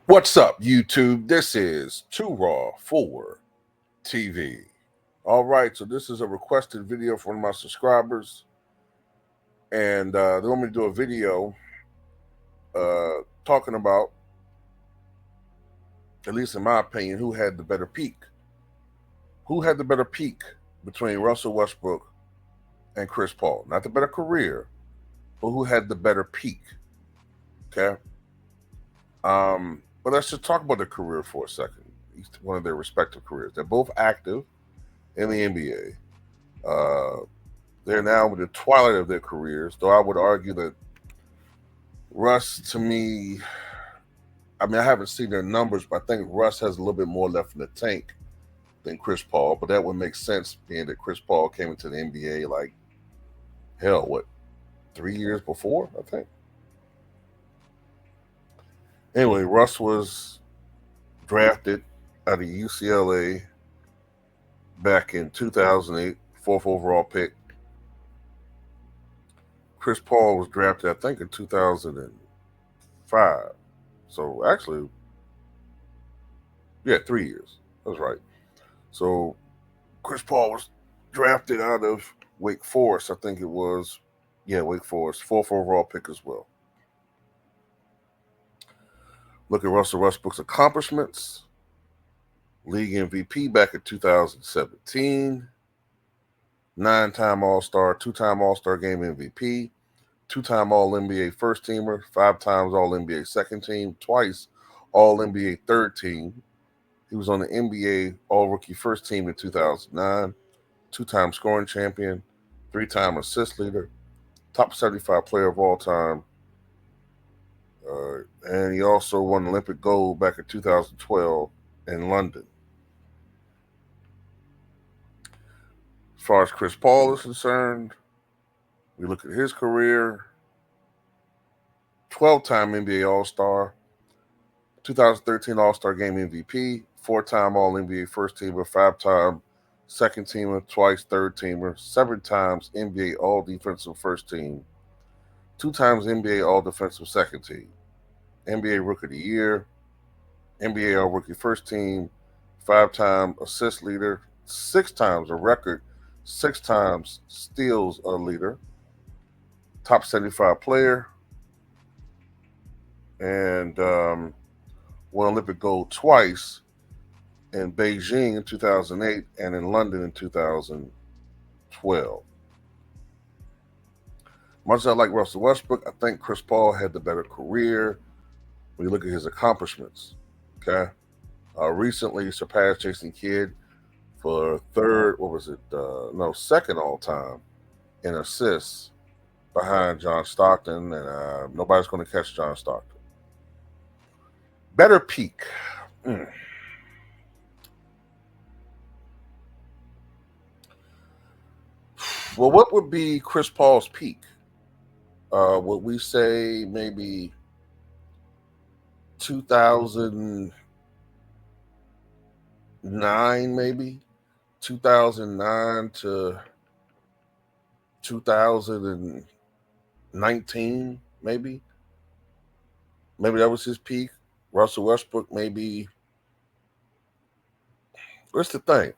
What's up, YouTube? This is Too Raw for TV. All right, so this is a requested video from one of my subscribers, and they want me to do a video talking about, at least in my opinion, who had the better peak. Who had the better peak between Russell Westbrook and Chris Paul? Not the better career, but who had the better peak? Okay. But let's just talk about their career for a second. Each one of their respective careers. They're both active in the NBA. They're now in the twilight of their careers, though I would argue that Russ, to me, I mean, I haven't seen their numbers, but I think Russ has a little bit more left in the tank than Chris Paul. But that would make sense, being that Chris Paul came into the NBA like, 3 years before, I think. Anyway, Russ was drafted out of UCLA back in 2008, 4th overall pick. Chris Paul was drafted, I think, in 2005. So actually, 3 years. That's right. So Chris Paul was drafted out of Wake Forest, I think it was. Yeah, Wake Forest, 4th overall pick as well. Look at Russell Westbrook's accomplishments. League MVP back in 2017. 9-time All-Star, 2-time All-Star Game MVP, 2-time All-NBA First Teamer, 5 times All-NBA Second Team, twice All-NBA Third Team. He was on the NBA All-Rookie First Team in 2009, 2-time scoring champion, 3-time assist leader, top 75 player of all time. And he also won Olympic gold back in 2012 in London. As far as Chris Paul is concerned, we look at his career. 12-time NBA All-Star, 2013 All-Star Game MVP, 4-time All-NBA First Teamer, 5-time Second Teamer, twice Third Teamer, 7 times NBA All-Defensive First Team, 2 times NBA All-Defensive Second Team, NBA Rookie of the Year, NBA All-Rookie First Team, 5-time assist leader, 6 times a record, 6 times steals leader, top 75 player, and won Olympic gold twice in Beijing in 2008 and in London in 2012. Much as I like Russell Westbrook, I think Chris Paul had the better career when you look at his accomplishments. Okay. Recently surpassed Jason Kidd for second all time in assists behind John Stockton, and nobody's going to catch John Stockton. Better peak. Well, what would be Chris Paul's peak? Would we say maybe 2009, maybe 2009 to 2019, maybe that was his peak. Russell Westbrook, maybe. What's the thing?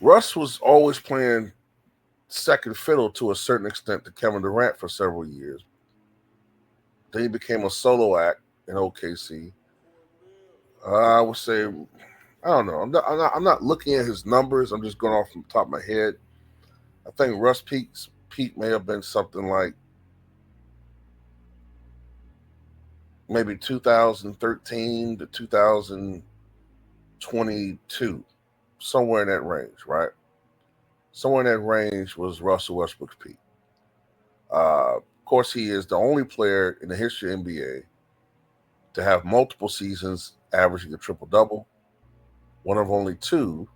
Russ was always playing second fiddle to a certain extent to Kevin Durant for several years. Then he became a solo act in OKC. I would say, I don't know. I'm not looking at his numbers. I'm just going off from the top of my head. I think Russ peak may have been something like maybe 2013 to 2022, somewhere in that range, right? Somewhere in that range was Russell Westbrook's peak. Of course, he is the only player in the history of NBA to have multiple seasons averaging a triple-double, one of only 2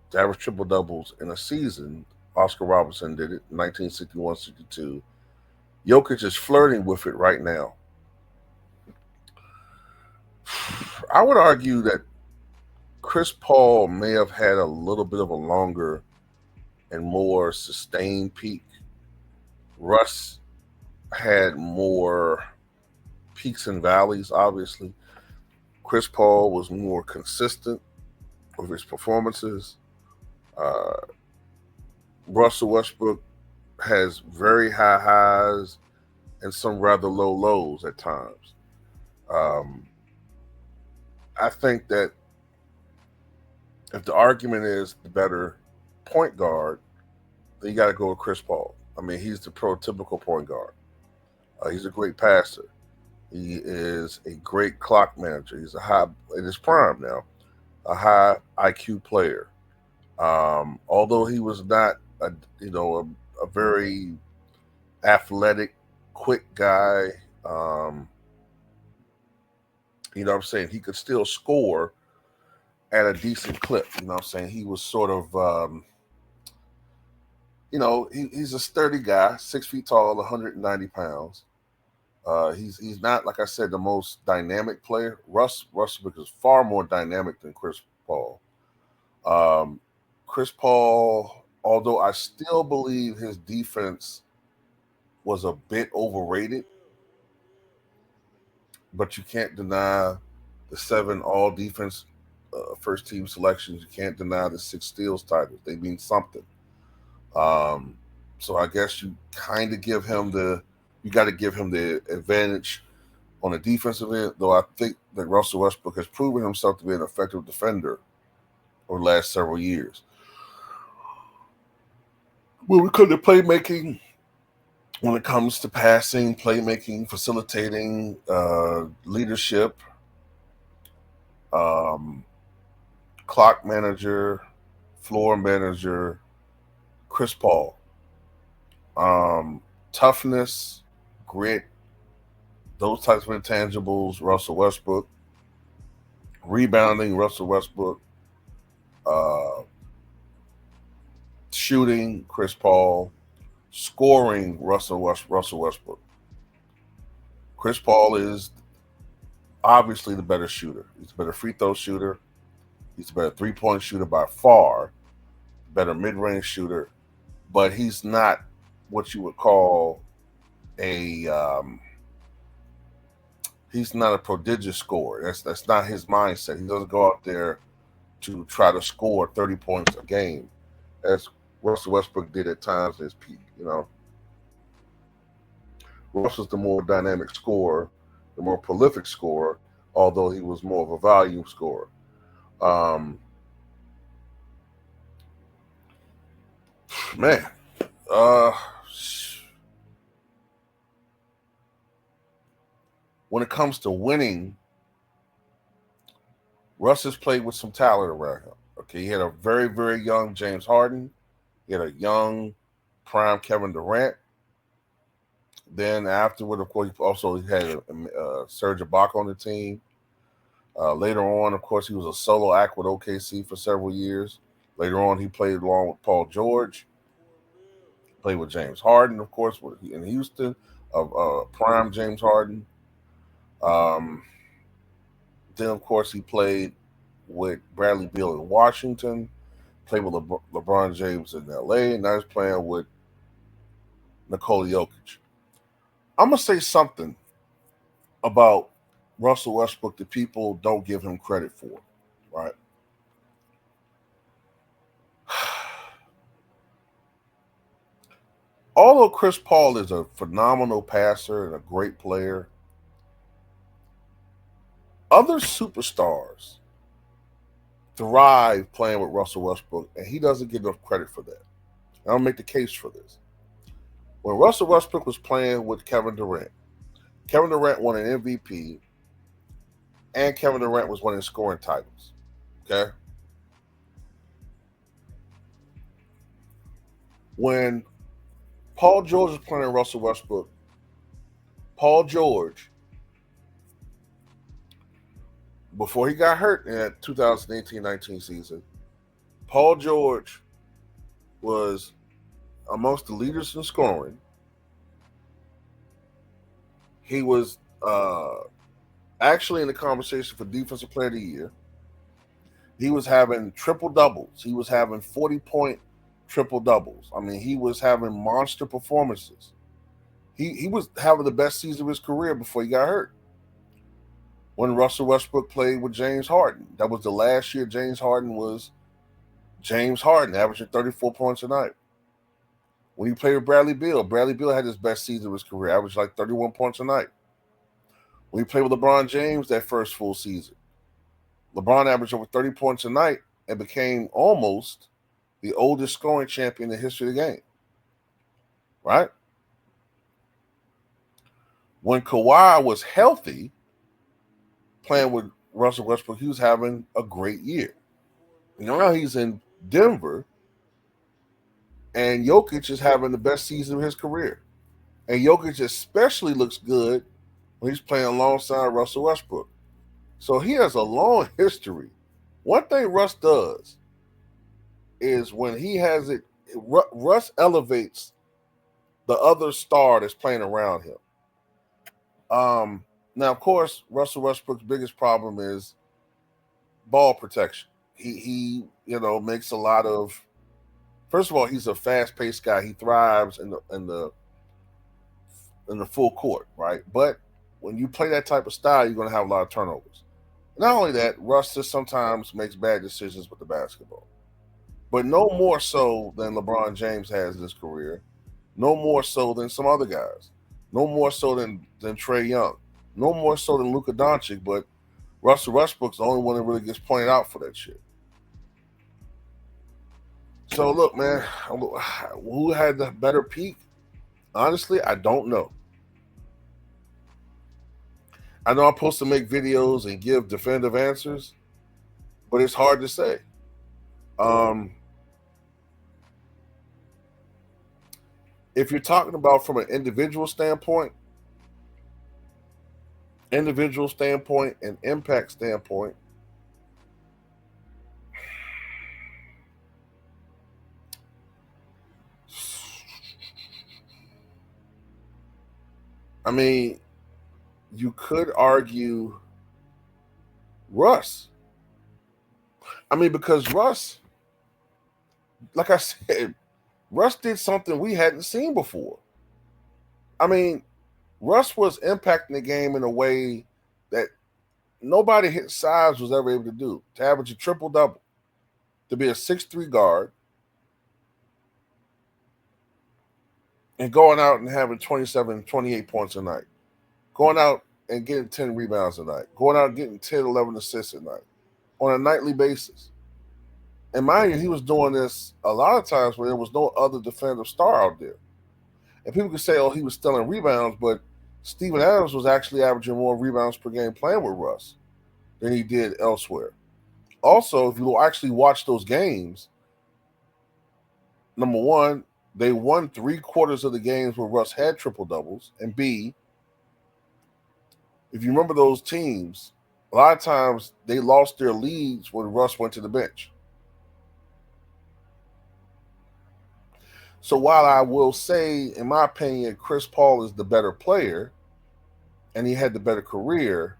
to average triple-doubles in a season Oscar Robertson did it, 1961-62. Jokic is flirting with it right now. I would argue that Chris Paul may have had a little bit of a longer and more sustained peak. Russ had more peaks and valleys, obviously. Chris Paul was more consistent with his performances. Uh, Russell Westbrook has very high highs and some rather low lows at times. Um, I think that if the argument is the better point guard, then you got to go with Chris Paul. I mean, he's the prototypical point guard. He's a great passer. He is a great clock manager. He's a high in his prime now, a high IQ player. Although he was not a very athletic, quick guy. Um, you know what I'm saying? He could still score at a decent clip. You know what I'm saying? He was sort of, he's a sturdy guy, 6 feet tall, 190 pounds. He's not, like I said, the most dynamic player. Russ Westbrook is far more dynamic than Chris Paul. Um, Chris Paul, although I still believe his defense was a bit overrated, but you can't deny the 7 all defense first team selections. You can't deny the 6 steals titles. They mean something. Um, so I guess you kind of you got to give him the advantage on the defensive end, though I think that Russell Westbrook has proven himself to be an effective defender over the last several years. When we come to playmaking, when it comes to passing, playmaking, facilitating, leadership, um, clock manager, floor manager, Chris Paul. Toughness, grit, those types of intangibles, Russell Westbrook. Rebounding, Russell Westbrook. Uh, Shooting, Chris Paul. Scoring, Russell Westbrook. Chris Paul is obviously the better shooter. He's a better free throw shooter. He's a better 3-point shooter by far. Better mid-range shooter, but he's not what you would call he's not a prodigious scorer. That's not his mindset. He doesn't go out there to try to score 30 points a game, as Russell Westbrook did at times at his peak. Russell's the more dynamic scorer, the more prolific scorer, although he was more of a volume scorer. Man, when it comes to winning, Russ has played with some talent around him. Okay, he had a very, very young James Harden. He had a young, prime Kevin Durant. Then afterward, of course, he also had Serge Ibaka on the team. Later on, of course, he was a solo act with OKC for several years. Later on, he played along with Paul George. Played with James Harden, of course, in Houston, prime James Harden. Then, of course, he played with Bradley Beal in Washington, played with LeBron James in LA, and now he's playing with Nikola Jokic. I'm going to say something about Russell Westbrook that people don't give him credit for, right? Although Chris Paul is a phenomenal passer and a great player, other superstars thrive playing with Russell Westbrook, and he doesn't get enough credit for that. I'll make the case for this. When Russell Westbrook was playing with Kevin Durant won an MVP, and Kevin Durant was winning scoring titles. Okay? When Paul George was playing Russell Westbrook, Paul George, before he got hurt in that 2018-19 season, Paul George was amongst the leaders in scoring. He was actually in the conversation for Defensive Player of the Year. He was having triple doubles. He was having 40-point triple doubles. I mean, he was having monster performances. He was having the best season of his career before he got hurt. When Russell Westbrook played with James Harden, that was the last year James Harden was James Harden, averaging 34 points a night. When he played with Bradley Beal had his best season of his career, averaged like 31 points a night. When he played with LeBron James that first full season, LeBron averaged over 30 points a night and became almost the oldest scoring champion in the history of the game. Right? When Kawhi was healthy, playing with Russell Westbrook, he was having a great year. Now he's in Denver, and Jokic is having the best season of his career. And Jokic especially looks good when he's playing alongside Russell Westbrook. So he has a long history. One thing Russ does is when he has it, Russ elevates the other star that's playing around him. Now, of course, Russell Westbrook's biggest problem is ball protection. He makes a lot of. First of all, he's a fast-paced guy. He thrives in the full court, right? But when you play that type of style, you're going to have a lot of turnovers. Not only that, Russ just sometimes makes bad decisions with the basketball, but no more so than LeBron James has in his career. No more so than some other guys. No more so than Trae Young. No more so than Luka Doncic, but Russell Westbrook's the only one that really gets pointed out for that shit. So look, man, who had the better peak? Honestly, I don't know. I know I'm supposed to make videos and give definitive answers, but it's hard to say. If you're talking about from an individual standpoint, and impact standpoint, I mean, you could argue Russ. I mean, because Russ, like I said, Russ did something we hadn't seen before. I mean, Russ was impacting the game in a way that nobody his size was ever able to do. To average a triple-double, to be a 6'3" guard, and going out and having 27, 28 points a night. Going out and getting 10 rebounds a night. Going out and getting 10, 11 assists a night on a nightly basis. And mind you, he was doing this a lot of times where there was no other defensive star out there. And people could say, oh, he was stealing rebounds, but Steven Adams was actually averaging more rebounds per game playing with Russ than he did elsewhere. Also, if you actually watch those games, number one, they won 3/4 of the games where Russ had triple doubles. And B, if you remember those teams, a lot of times they lost their leads when Russ went to the bench. So while I will say, in my opinion, Chris Paul is the better player and he had the better career,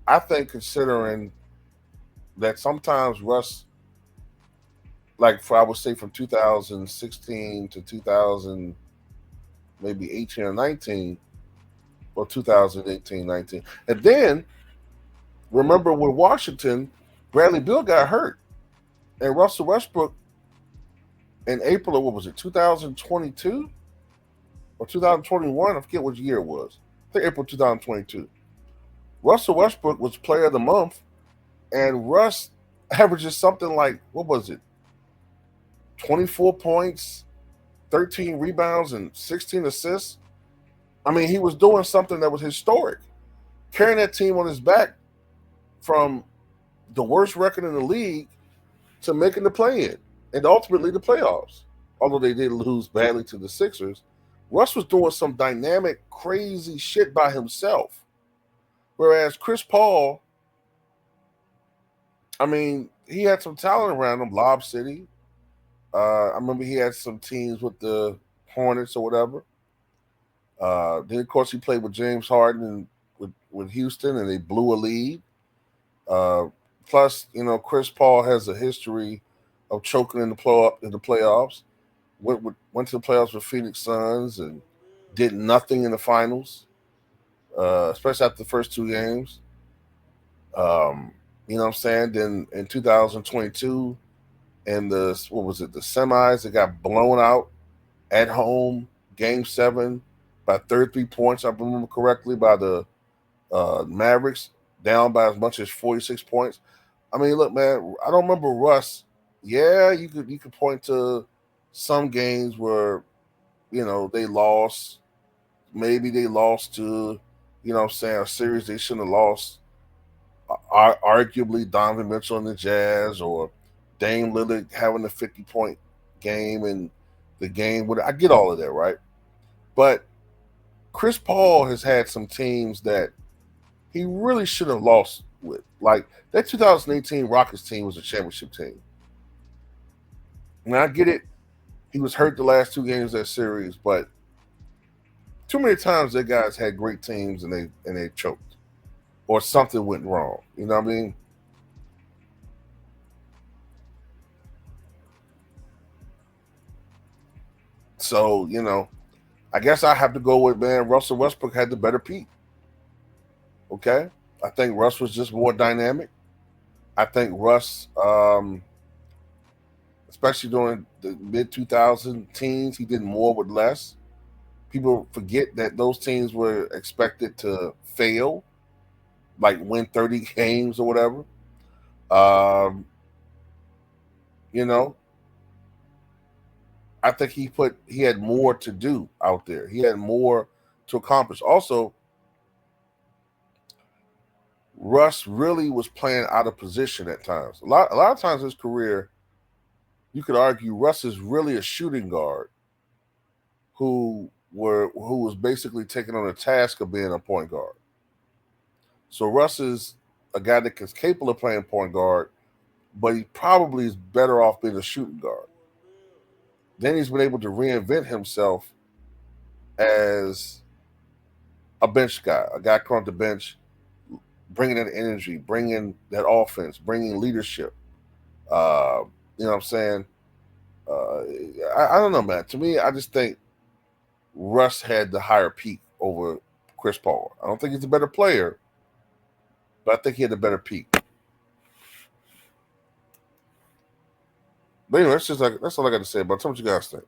I think considering that sometimes Russ, I would say from 2016 to 2000, maybe 18 or 19, or 2018, 19. And then, remember with Washington, Bradley Beal got hurt. And Russell Westbrook, in April of, 2022? Or 2021? I forget which year it was. I think April 2022. Russell Westbrook was player of the month, and Russ averages something like, 24 points, 13 rebounds, and 16 assists. I mean, he was doing something that was historic, carrying that team on his back from the worst record in the league to making the play-in and ultimately the playoffs. Although they did lose badly to the Sixers, Russ was doing some dynamic, crazy shit by himself. Whereas Chris Paul, I mean, he had some talent around him, Lob City, I remember he had some teams with the Hornets or whatever. Then of course he played with James Harden and with Houston, and they blew a lead. Uh, Plus, Chris Paul has a history of choking in the playoffs. Went to the playoffs with Phoenix Suns and did nothing in the finals, especially after the first two games. Um, you know what I'm saying? Then in 2022, in the what was it, the semis, it got blown out at home, Game 7, by 33 points, I remember correctly, by the Mavericks, down by as much as 46 points. I mean, look, man, I don't remember Russ. Yeah, you could point to some games where they lost. Maybe they lost to, what I'm saying, a series they shouldn't have lost. Arguably, Donovan Mitchell and the Jazz, or Dame Lillard having a 50-point game and the game. I get all of that, right? But Chris Paul has had some teams that he really should have lost with. Like that 2018 Rockets team was a championship team. And I get it. He was hurt the last two games of that series, but too many times that guys had great teams and they choked or something went wrong. You know what I mean? So I guess I have to go with, man, Russell Westbrook had the better peak. Okay, I think Russ was just more dynamic. I think Russ, especially during the mid 2000 teens, he did more with less. People forget that those teams were expected to fail, like win 30 games or whatever. Um, you know, I think he had more to do out there. He had more to accomplish. Also, Russ really was playing out of position at times. A lot of times in his career, you could argue Russ is really a shooting guard who was basically taking on the task of being a point guard. So Russ is a guy that is capable of playing point guard, but he probably is better off being a shooting guard. Then he's been able to reinvent himself as a bench guy, a guy coming off the bench, bringing that energy, bringing that offense, bringing leadership. Uh, you know what I'm saying? Uh, I don't know, man. To me, I just think Russ had the higher peak over Chris Paul. I don't think he's a better player, but I think he had a better peak. But anyway, that's all I got to say about it. Tell me what you guys think.